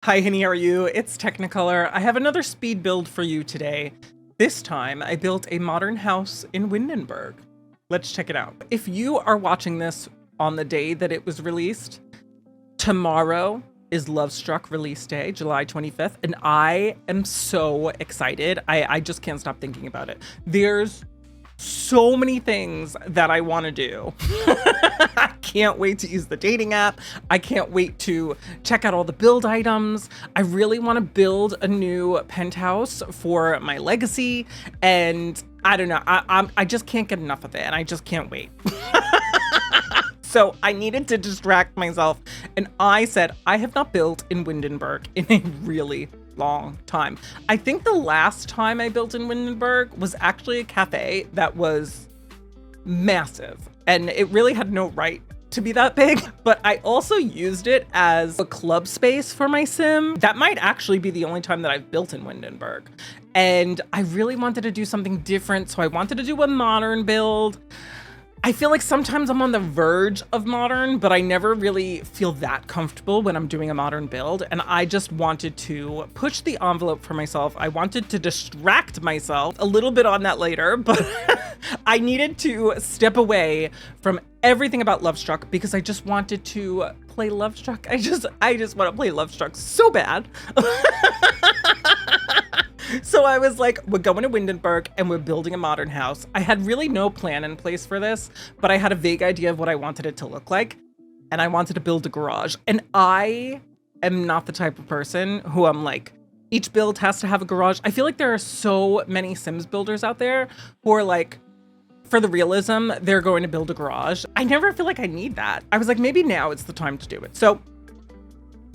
Hi, Henny, how are you? It's Teknikolour. I have another speed build for you today. This time, I built a modern house in Windenburg. Let's check it out. If you are watching this on the day that it was released, tomorrow is Lovestruck release day, July 25th, and I am so excited. I just can't stop thinking about it. There's so many things that I want to do. I can't wait to use the dating app. I can't wait to check out all the build items. I really want to build a new penthouse for my legacy, and I don't know. I just can't get enough of it, and I just can't wait. So I needed to distract myself, and I said I have not built in Windenburg in a really long time. I think the last time I built in Windenburg was actually a cafe that was massive, and it really had no right to be that big, but I also used it as a club space for my sim. That might actually be the only time that I've built in Windenburg, and I really wanted to do something different, so I wanted to do a modern build. I feel like sometimes I'm on the verge of modern, but I never really feel that comfortable when I'm doing a modern build. And I just wanted to push the envelope for myself. I wanted to distract myself a little bit on that later, but I needed to step away from everything about Lovestruck because I just wanted to play Lovestruck. I just want to play Lovestruck so bad. So I was like, we're going to Windenburg and we're building a modern house. I had really no plan in place for this, but I had a vague idea of what I wanted it to look like. And I wanted to build a garage. And I am not the type of person who I'm like, each build has to have a garage. I feel like there are so many Sims builders out there who are like, for the realism, they're going to build a garage. I never feel like I need that. I was like, maybe now it's the time to do it. So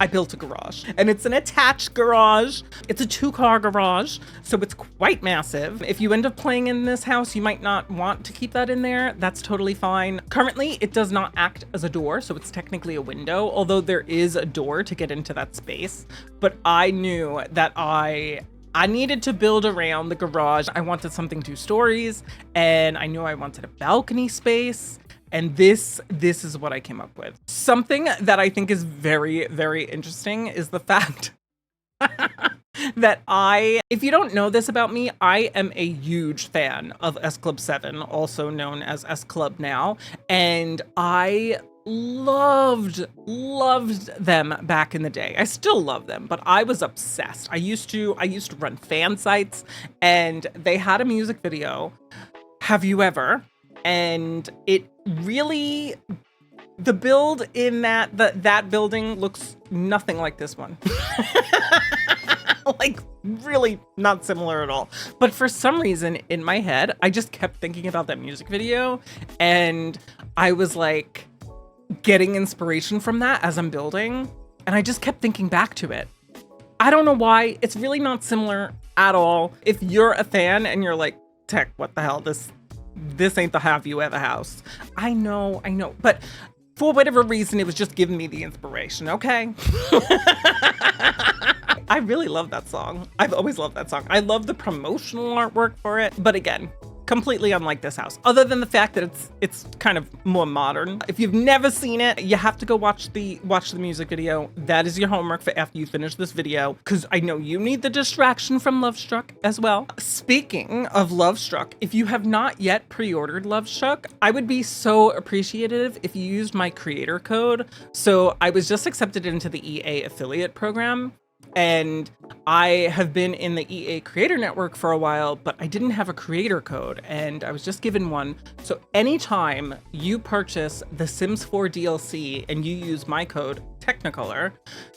I built a garage, and it's an attached garage. It's a 2-car garage, so it's quite massive. If you end up playing in this house, you might not want to keep that in there. That's totally fine. Currently, it does not act as a door, so it's technically a window, although there is a door to get into that space. But I knew that I needed to build around the garage. I wanted something 2 stories, and I knew I wanted a balcony space. And this is what I came up with. Something that I think is very, very interesting is the fact that if you don't know this about me, I am a huge fan of S Club 7, also known as S Club now. And I loved them back in the day. I still love them, but I was obsessed. I used to run fan sites, and they had a music video, Have You Ever? And it really, the build in that building looks nothing like this one. Like really not similar at all. But for some reason in my head, I just kept thinking about that music video, and I was like getting inspiration from that as I'm building, and I just kept thinking back to it. I don't know why. It's really not similar at all. If you're a fan and you're like, Tech, what the hell? This ain't the Have You Ever house. I know, but for whatever reason, it was just giving me the inspiration, okay? I really love that song. I've always loved that song. I love the promotional artwork for it, but again, completely unlike this house, other than the fact that it's kind of more modern. If you've never seen it, you have to go watch the music video. That is your homework for after you finish this video, because I know you need the distraction from Lovestruck as well. Speaking of Lovestruck, if you have not yet pre-ordered Lovestruck, I would be so appreciative if you used my creator code. So I was just accepted into the EA affiliate program, and I have been in the EA Creator Network for a while, but I didn't have a creator code, and I was just given one. So anytime you purchase The Sims 4 DLC and you use my code Teknikolour,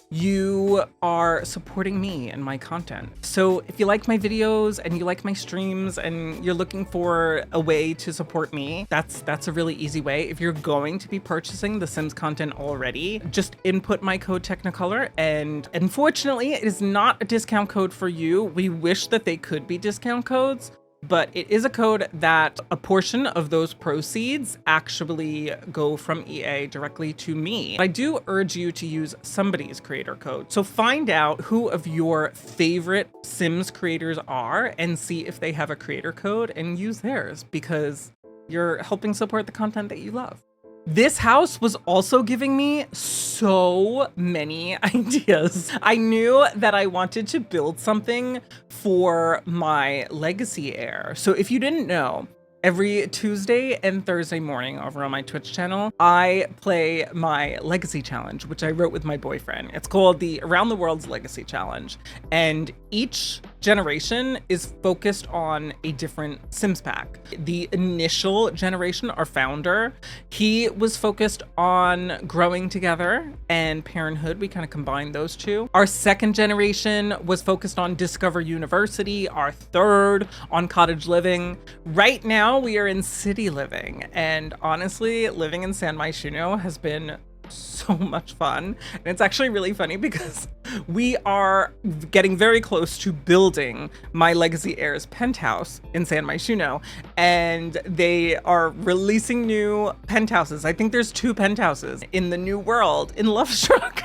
you are supporting me and my content. So if you like my videos and you like my streams and you're looking for a way to support me, that's a really easy way. If you're going to be purchasing The Sims content already, just input my code Teknikolour, and unfortunately it is not a discount code for you. We wish that they could be discount codes, but it is a code that a portion of those proceeds actually go from EA directly to me. I do urge you to use somebody's creator code. So find out who of your favorite Sims creators are and see if they have a creator code and use theirs, because you're helping support the content that you love. This house was also giving me so many ideas. I knew that I wanted to build something for my legacy heir. So if you didn't know, every Tuesday and Thursday morning over on my Twitch channel, I play my legacy challenge, which I wrote with my boyfriend. It's called the Around the World's Legacy Challenge. And each generation is focused on a different Sims pack. The initial generation, our founder, he was focused on growing together and parenthood. We kind of combined those two. Our second generation was focused on Discover University. Our third on cottage living. Right now, we are in city living, and honestly, living in San Myshuno has been so much fun. And it's actually really funny because we are getting very close to building my legacy heir's penthouse in San Myshuno, and they are releasing new penthouses. I think there's 2 penthouses in the new world in Lovestruck.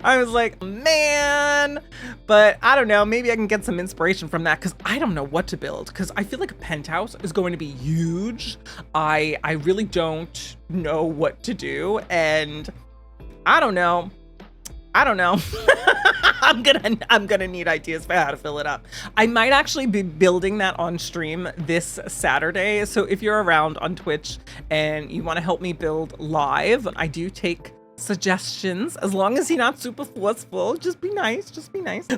I was like, man, but I don't know, maybe I can get some inspiration from that, because I don't know what to build, because I feel like a penthouse is going to be huge. I really don't know what to do, and I don't know. I'm gonna need ideas for how to fill it up. I might actually be building that on stream this Saturday, so if you're around on Twitch and you want to help me build live, I do take suggestions, as long as you're not super forceful. Just be nice,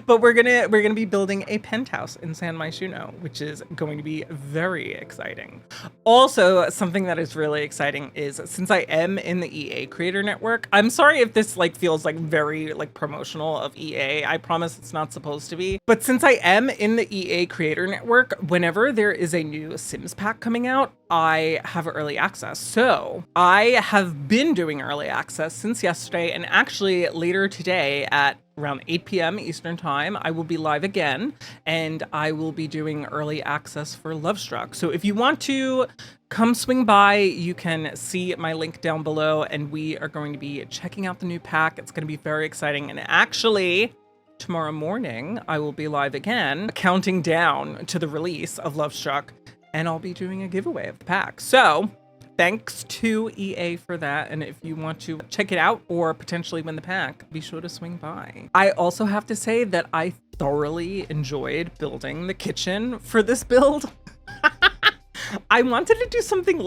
but we're gonna be building a penthouse in San Myshuno, which is going to be very exciting. Also, something that is really exciting is, since I am in the EA creator network, I'm sorry if this feels very promotional of EA, I promise it's not supposed to be, but since I am in the EA creator network, whenever there is a new Sims pack coming out, I have early access. So I have been doing early access since yesterday, and actually later today at around 8 p.m. Eastern time, I will be live again, and I will be doing early access for Lovestruck. So if you want to come swing by, you can see my link down below, and we are going to be checking out the new pack. It's going to be very exciting, and actually, tomorrow morning, I will be live again, counting down to the release of Lovestruck, and I'll be doing a giveaway of the pack. So thanks to EA for that. And if you want to check it out or potentially win the pack, be sure to swing by. I also have to say that I thoroughly enjoyed building the kitchen for this build. I wanted to do something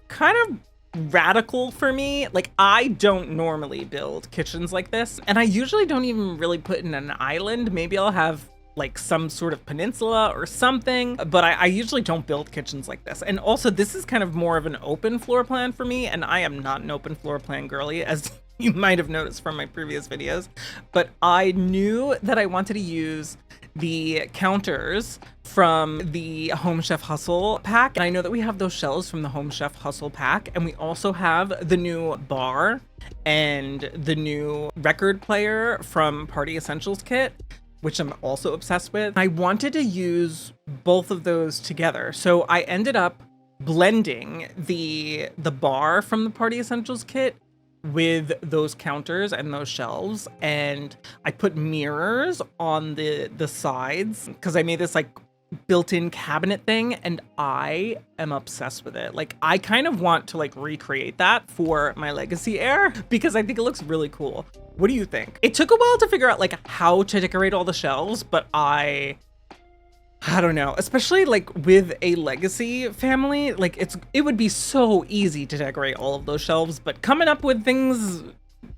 kind of radical for me. I don't normally build kitchens like this, and I usually don't even really put in an island. Maybe I'll have some sort of peninsula or something, but I usually don't build kitchens like this. And also, this is kind of more of an open floor plan for me, and I am not an open floor plan girly, as you might have noticed from my previous videos. But I knew that I wanted to use the counters from the Home Chef Hustle pack. And I know that we have those shelves from the Home Chef Hustle pack, and we also have the new bar and the new record player from Party Essentials kit, which I'm also obsessed with. I wanted to use both of those together. So I ended up blending the bar from the Party Essentials kit with those counters and those shelves. And I put mirrors on the sides, because I made this built-in cabinet thing, and I am obsessed with it. I kind of want to recreate that for my legacy heir, because I think it looks really cool. What do you think? It took a while to figure out how to decorate all the shelves, but I don't know, especially with a legacy family, it would be so easy to decorate all of those shelves, but coming up with things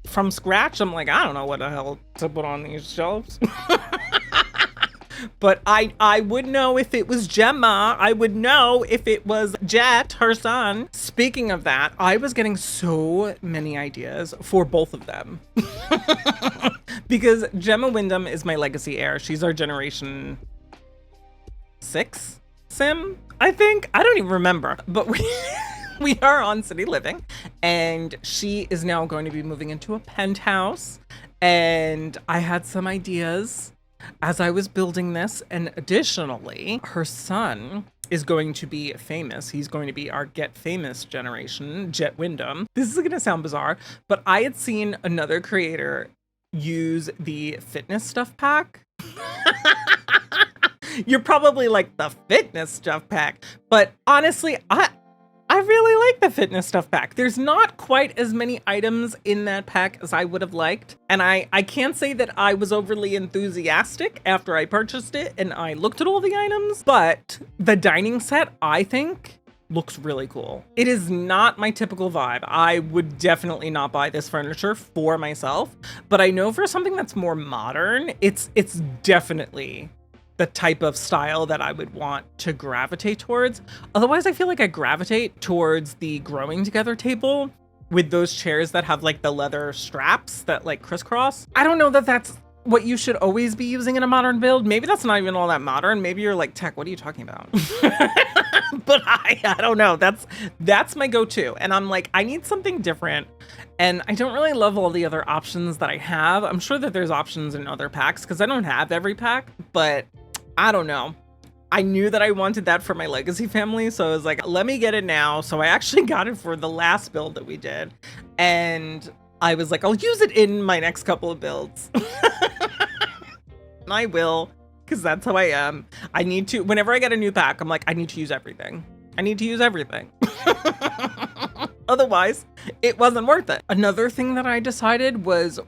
from scratch, I'm I don't know what the hell to put on these shelves. But I would know if it was Gemma. I would know if it was Jet, her son. Speaking of that, I was getting so many ideas for both of them. Because Gemma Wyndham is my legacy heir. She's our generation 6 sim, I think. I don't even remember. But we are on city living, and she is now going to be moving into a penthouse. And I had some ideas as I was building this, and additionally, her son is going to be famous. He's going to be our Get Famous generation, Jet Wyndham. This is going to sound bizarre, but I had seen another creator use the fitness stuff pack. You're probably the fitness stuff pack, but honestly, I really like the fitness stuff pack. There's not quite as many items in that pack as I would have liked. And I can't say that I was overly enthusiastic after I purchased it and I looked at all the items, but the dining set, I think, looks really cool. It is not my typical vibe. I would definitely not buy this furniture for myself, but I know for something that's more modern, it's definitely the type of style that I would want to gravitate towards. Otherwise, I feel like I gravitate towards the growing together table with those chairs that have like the leather straps that like crisscross. I don't know that that's what you should always be using in a modern build. Maybe that's not even all that modern. Maybe you're like, Tech, what are you talking about? But I don't know. That's my go-to. And I'm like, I need something different. And I don't really love all the other options that I have. I'm sure that there's options in other packs because I don't have every pack, but I don't know. I knew that I wanted that for my legacy family, so I was like, let me get it now. So I actually got it for the last build that we did. And I was like, I'll use it in my next couple of builds. And I will, because that's how I am. I need to, whenever I get a new pack, I'm like, I need to use everything. I need to use everything. Otherwise, it wasn't worth it. Another thing that I decided was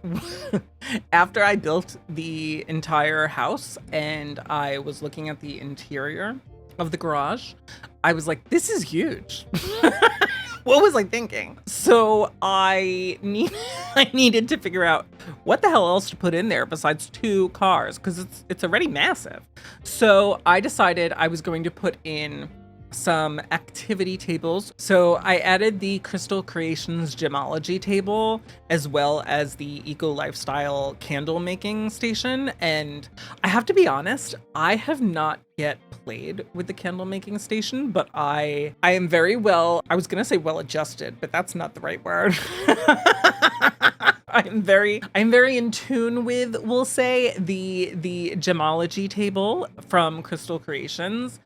after I built the entire house and I was looking at the interior of the garage, I was like, this is huge. What was I thinking? So I needed to figure out what the hell else to put in there besides 2 cars, because it's already massive. So I decided I was going to put in some activity tables. So I added the Crystal Creations gemology table as well as the eco lifestyle candle making station. And I have to be honest, I have not yet played with the candle making station, but I am very well, I was gonna say well adjusted, but that's not the right word. I'm very in tune with, we'll say, the gemology table from Crystal Creations.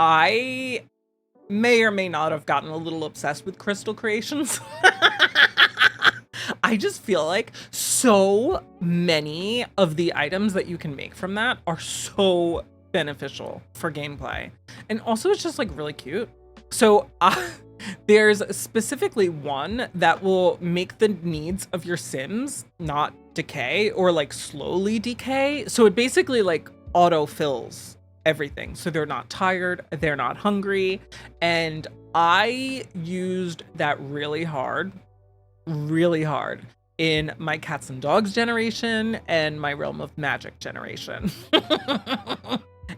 I may or may not have gotten a little obsessed with Crystal Creations. I just feel like so many of the items that you can make from that are so beneficial for gameplay. And also it's just like really cute. So there's specifically one that will make the needs of your Sims not decay or like slowly decay. So it basically like auto fills everything. So they're not tired, they're not hungry. And I used that really hard in my cats and dogs generation and my Realm of Magic generation.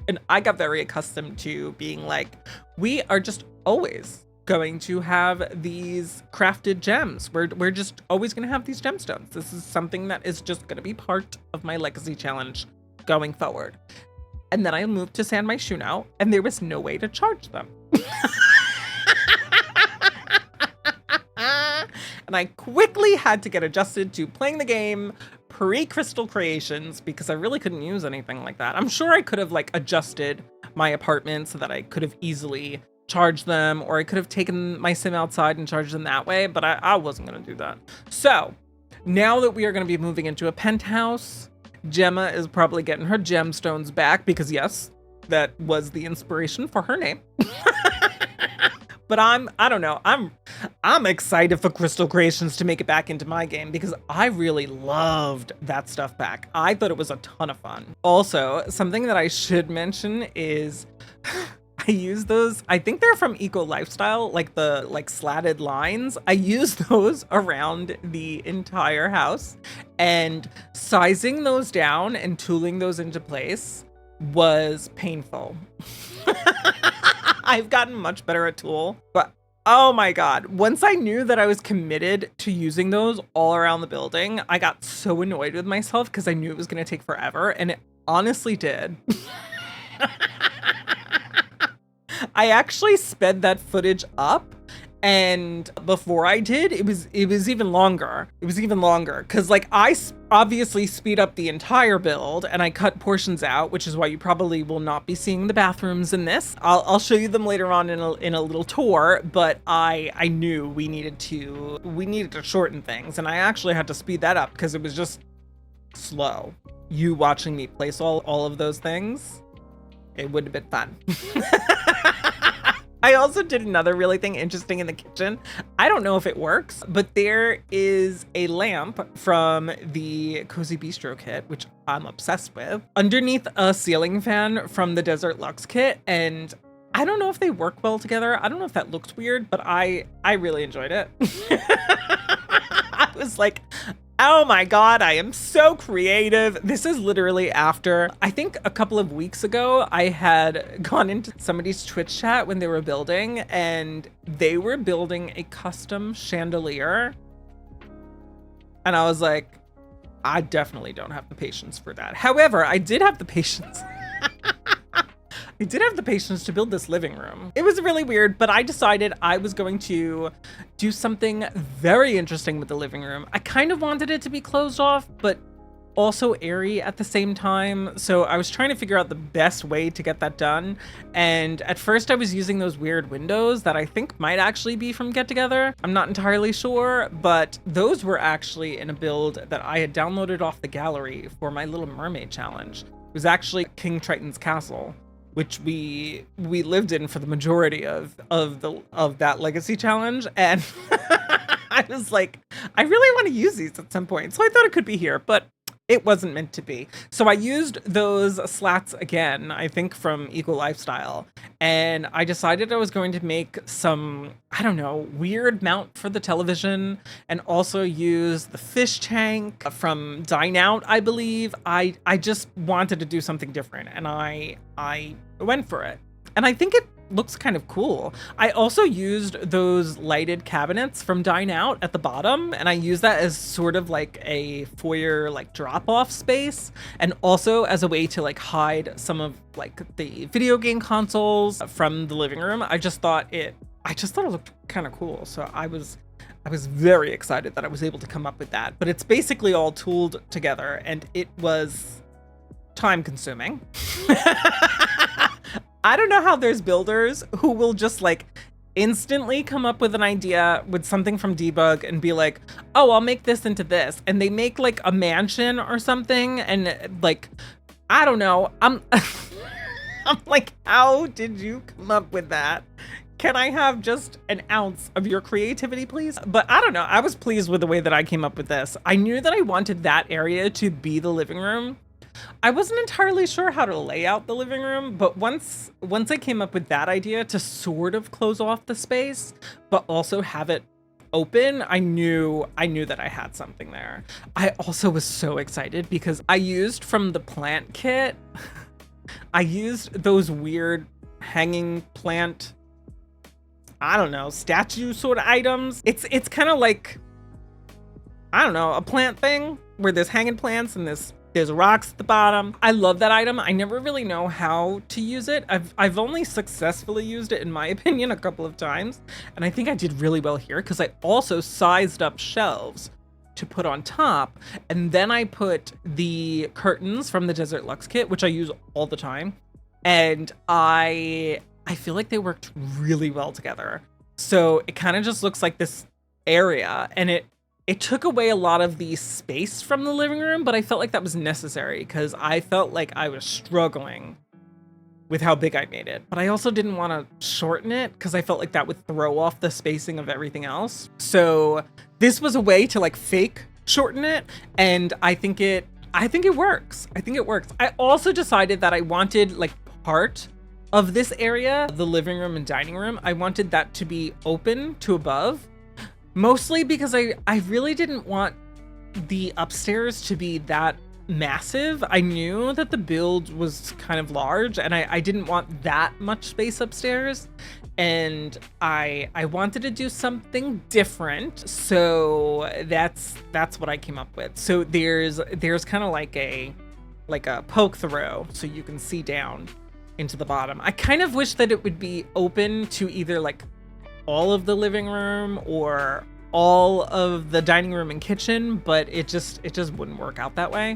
And I got very accustomed to being like, we are just always going to have these crafted gems. We're just always going to have these gemstones. This is something that is just going to be part of my legacy challenge going forward. And then I moved to San Myshuno, and there was no way to charge them. And I quickly had to get adjusted to playing the game pre-Crystal Creations because I really couldn't use anything like that. I'm sure I could have like adjusted my apartment so that I could have easily charged them, or I could have taken my sim outside and charged them that way, but I wasn't going to do that. So now that we are going to be moving into a penthouse, Gemma is probably getting her gemstones back because yes, that was the inspiration for her name. But I don't know. I'm excited for Crystal Creations to make it back into my game because I really loved that stuff back. I thought it was a ton of fun. Also, something that I should mention is I use those, I think they're from Eco Lifestyle, like the slatted lines. I use those around the entire house, and sizing those down and tooling those into place was painful. I've gotten much better at tool, but oh my God. Once I knew that I was committed to using those all around the building, I got so annoyed with myself because I knew it was going to take forever, and it honestly did. I actually sped that footage up, and before I did, it was even longer. It was even longer because like I obviously speed up the entire build and I cut portions out, which is why you probably will not be seeing the bathrooms in this. I'll show you them later on in a little tour, but I knew we needed to shorten things, and I actually had to speed that up because it was just slow. You watching me place all of those things, it would have been fun. I also did another really thing interesting in the kitchen. I don't know if it works, but there is a lamp from the Cozy Bistro kit, which I'm obsessed with, underneath a ceiling fan from the Desert Luxe kit. And I don't know if they work well together. I don't know if that looks weird, but I really enjoyed it. I was like, oh my God, I am so creative. This is literally after, I think a couple of weeks ago, I had gone into somebody's Twitch chat when they were building, and they were building a custom chandelier. And I was like, I definitely don't have the patience for that. However, I did have the patience. I did have the patience to build this living room. It was really weird, but I decided I was going to do something very interesting with the living room. I kind of wanted it to be closed off, but also airy at the same time. So I was trying to figure out the best way to get that done. And at first I was using those weird windows that I think might actually be from Get Together. I'm not entirely sure, but those were actually in a build that I had downloaded off the gallery for my Little Mermaid challenge. It was actually King Triton's castle, which we lived in for the majority of that legacy challenge. And I was like, I really want to use these at some point. So I thought it could be here, but it wasn't meant to be. So I used those slats again, I think from Eco Lifestyle. And I decided I was going to make some, I don't know, weird mount for the television, and also use the fish tank from Dine Out, I believe. I just wanted to do something different, and I went for it. And I think it looks kind of cool. I also used those lighted cabinets from Dine Out at the bottom, and I used that as sort of like a foyer, like drop-off space, and also as a way to like hide some of like the video game consoles from the living room. I just thought it looked kind of cool. So I was very excited that I was able to come up with that. But it's basically all tooled together, and it was time consuming. I don't know how there's builders who will just like instantly come up with an idea with something from debug and be like, oh, I'll make this into this. And they make like a mansion or something. And like, I don't know. I'm like, how did you come up with that? Can I have just an ounce of your creativity, please? But I don't know. I was pleased with the way that I came up with this. I knew that I wanted that area to be the living room. I wasn't entirely sure how to lay out the living room, but once I came up with that idea to sort of close off the space, but also have it open, I knew that I had something there. I also was so excited because I used from the plant kit, I used those weird hanging plant, I don't know, statue sort of items. It's kind of like, I don't know, a plant thing where there's hanging plants and there's rocks at the bottom. I love that item. I never really know how to use it. I've only successfully used it, in my opinion, a couple of times. And I think I did really well here because I also sized up shelves to put on top. And then I put the curtains from the Desert Luxe kit, which I use all the time. And I feel like they worked really well together. So it kind of just looks like this area, and it took away a lot of the space from the living room, but I felt like that was necessary because I felt like I was struggling with how big I made it. But I also didn't want to shorten it because I felt like that would throw off the spacing of everything else. So this was a way to like fake shorten it, and I think it works. I think it works. I also decided that I wanted like part of this area, the living room and dining room, I wanted that to be open to above. Mostly because I really didn't want the upstairs to be that massive. I knew that the build was kind of large, and I didn't want that much space upstairs. And I wanted to do something different. So that's what I came up with. So there's kind of like a poke through so you can see down into the bottom. I kind of wish that it would be open to either like all of the living room or all of the dining room and kitchen, but it just wouldn't work out that way.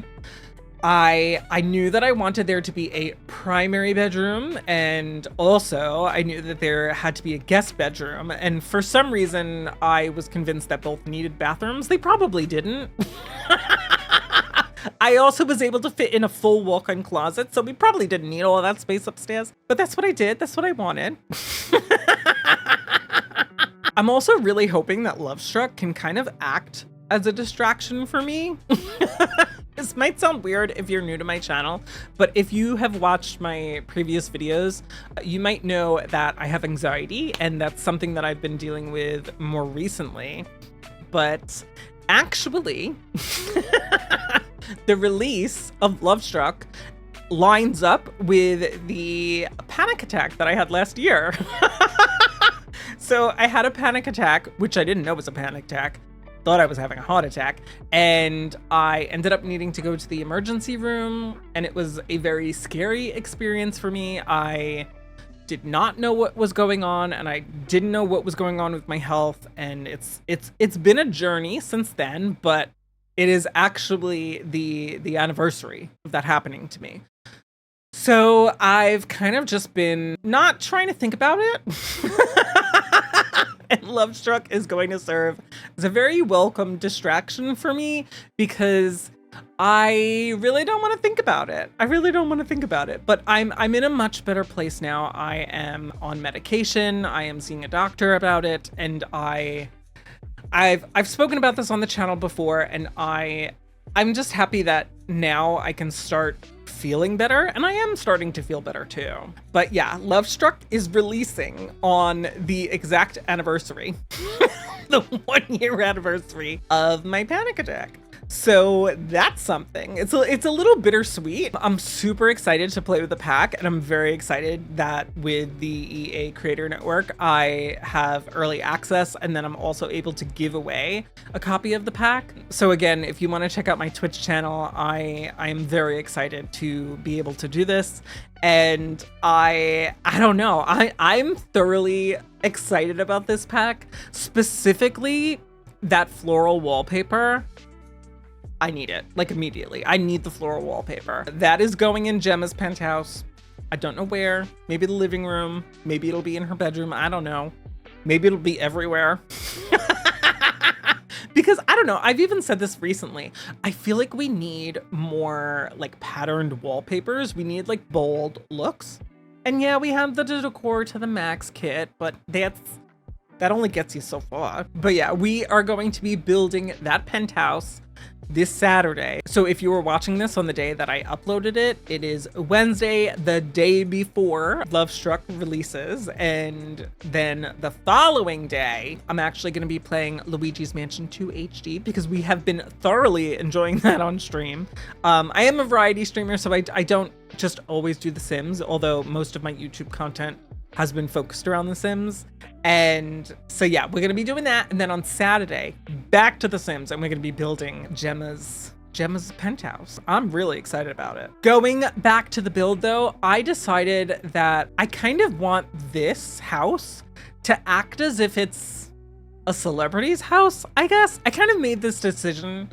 I knew that I wanted there to be a primary bedroom, and also I knew that there had to be a guest bedroom, and for some reason I was convinced that both needed bathrooms. They probably didn't. I also was able to fit in a full walk-in closet, so we probably didn't need all of that space upstairs, but that's what I did. That's what I wanted. I'm also really hoping that Lovestruck can kind of act as a distraction for me. This might sound weird if you're new to my channel, but if you have watched my previous videos, you might know that I have anxiety, and that's something that I've been dealing with more recently. But actually, the release of Lovestruck lines up with the panic attack that I had last year. So I had a panic attack, which I didn't know was a panic attack. Thought I was having a heart attack, and I ended up needing to go to the emergency room, and it was a very scary experience for me. I did not know what was going on, and I didn't know what was going on with my health, and it's been a journey since then, but it is actually the anniversary of that happening to me. So I've kind of just been not trying to think about it. And Lovestruck is going to serve as a very welcome distraction for me, because I really don't want to think about it. I really don't want to think about it, but I'm in a much better place now. I am on medication. I am seeing a doctor about it, and I've spoken about this on the channel before, and I'm just happy that now I can start feeling better, and I am starting to feel better too. But yeah, Lovestruck is releasing on the exact anniversary, the 1-year anniversary of my panic attack. So that's something. It's a little bittersweet. I'm super excited to play with the pack, and I'm very excited that with the EA Creator Network, I have early access, and then I'm also able to give away a copy of the pack. So again, if you want to check out my Twitch channel, I am very excited to be able to do this. And I don't know, I'm thoroughly excited about this pack, specifically that floral wallpaper. I need it, like, immediately. I need the floral wallpaper. That is going in Gemma's penthouse. I don't know where. Maybe the living room. Maybe it'll be in her bedroom. I don't know. Maybe it'll be everywhere. Because I don't know, I've even said this recently. I feel like we need more like patterned wallpapers. We need like bold looks. And yeah, we have the decor to the max kit, but that only gets you so far. But yeah, we are going to be building that penthouse this Saturday. So if you were watching this on the day that I uploaded it, it is Wednesday, the day before Lovestruck releases. And then the following day, I'm actually going to be playing Luigi's Mansion 2 HD, because we have been thoroughly enjoying that on stream. I am a variety streamer, so I don't just always do The Sims, although most of my YouTube content has been focused around The Sims. And so yeah, we're gonna be doing that. And then on Saturday, back to The Sims, and we're gonna be building Gemma's penthouse. I'm really excited about it. Going back to the build though, I decided that I kind of want this house to act as if it's a celebrity's house, I guess. I kind of made this decision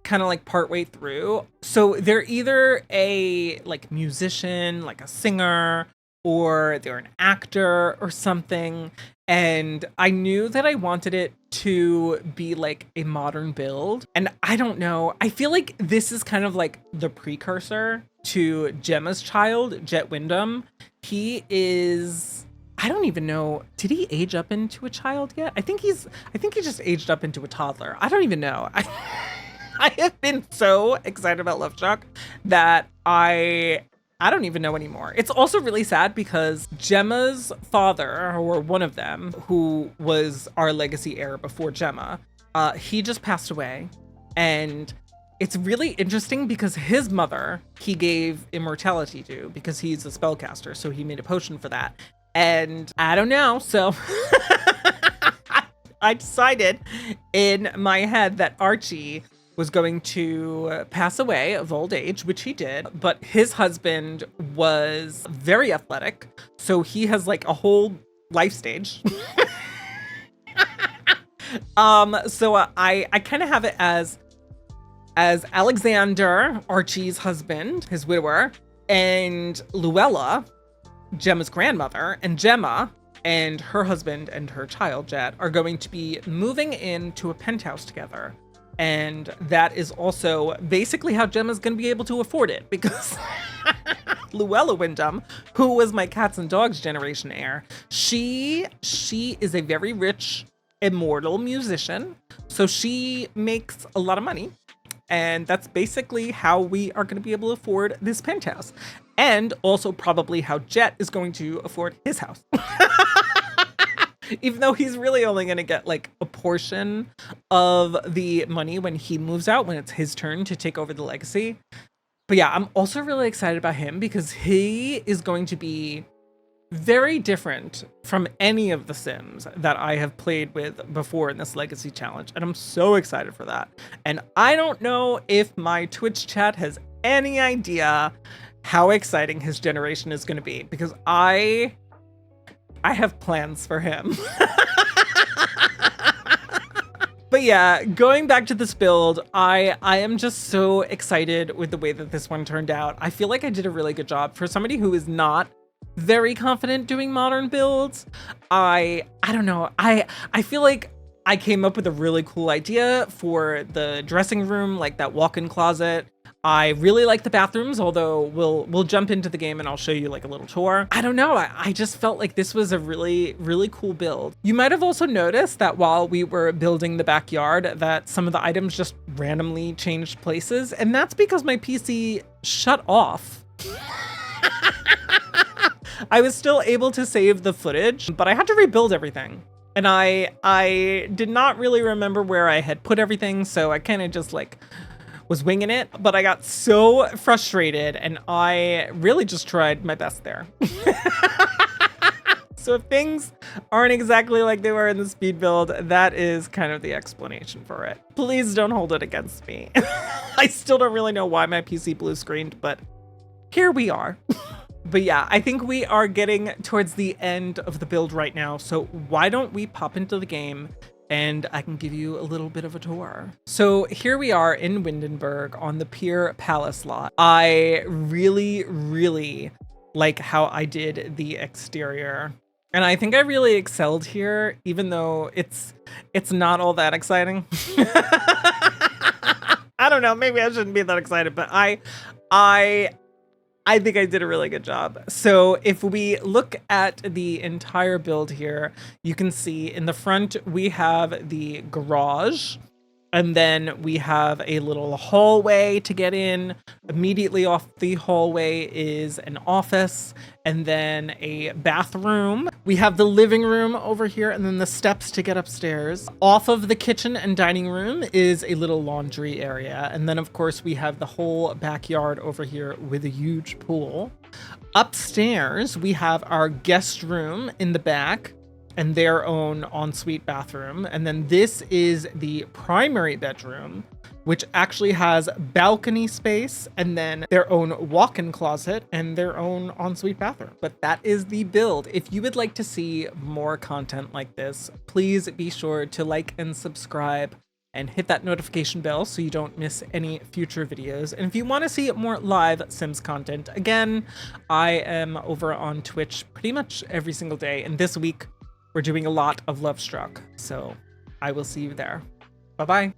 kind of like partway through. So they're either a like musician, like a singer, or they're an actor or something. And I knew that I wanted it to be like a modern build. And I don't know, I feel like this is kind of like the precursor to Gemma's child, Jet Wyndham. He is, I don't even know, did he age up into a child yet? I think he just aged up into a toddler. I don't even know. I have been so excited about Lovestruck that I don't even know anymore. It's also really sad because Gemma's father, or one of them, who was our legacy heir before Gemma, he just passed away. And it's really interesting because his mother, he gave immortality to, because he's a spellcaster, so he made a potion for that. And I don't know, so I decided in my head that Archie was going to pass away of old age, which he did, but his husband was very athletic, so he has like a whole life stage. So I kind of have it as Alexander, Archie's husband, his widower, and Luella, Gemma's grandmother, and Gemma and her husband and her child, Jet, are going to be moving into a penthouse together. And that is also basically how Gemma's going to be able to afford it, because Luella Wyndham, who was my cats and dogs generation heir, she is a very rich immortal musician. So she makes a lot of money. And that's basically how we are going to be able to afford this penthouse. And also probably how Jet is going to afford his house. Even though he's really only going to get like a portion of the money when he moves out, when it's his turn to take over the legacy. But yeah, I'm also really excited about him because he is going to be very different from any of the Sims that I have played with before in this legacy challenge. And I'm so excited for that. And I don't know if my Twitch chat has any idea how exciting his generation is going to be, because I have plans for him. But yeah, going back to this build, I am just so excited with the way that this one turned out. I feel like I did a really good job for somebody who is not very confident doing modern builds. I don't know. I feel like I came up with a really cool idea for the dressing room, like that walk-in closet. I really like the bathrooms, although we'll jump into the game and I'll show you like a little tour. I don't know. I just felt like this was a really, really cool build. You might have also noticed that while we were building the backyard, that some of the items just randomly changed places. And that's because my PC shut off. I was still able to save the footage, but I had to rebuild everything. And I did not really remember where I had put everything, so I kind of just like was winging it. But I got so frustrated and I really just tried my best there. So if things aren't exactly like they were in the speed build, that is kind of the explanation for it. Please don't hold it against me. I still don't really know why my PC blue screened, but here we are. But yeah, I think we are getting towards the end of the build right now. So why don't we pop into the game and I can give you a little bit of a tour. So here we are in Windenburg on the Pier Palace lot. I really, really like how I did the exterior. And I think I really excelled here, even though it's not all that exciting. I don't know, maybe I shouldn't be that excited, but I think I did a really good job. So if we look at the entire build here, you can see in the front, we have the garage, and then we have a little hallway to get in. Immediately off the hallway is an office and then a bathroom. We have the living room over here and then the steps to get upstairs. Off of the kitchen and dining room is a little laundry area. And then of course we have the whole backyard over here with a huge pool. Upstairs, we have our guest room in the back and their own ensuite bathroom. And then this is the primary bedroom, which actually has balcony space and then their own walk-in closet and their own ensuite bathroom. But that is the build. If you would like to see more content like this, please be sure to like and subscribe and hit that notification bell so you don't miss any future videos. And if you want to see more live Sims content, again, I am over on Twitch pretty much every single day. And this week, we're doing a lot of Lovestruck, so I will see you there. Bye-bye.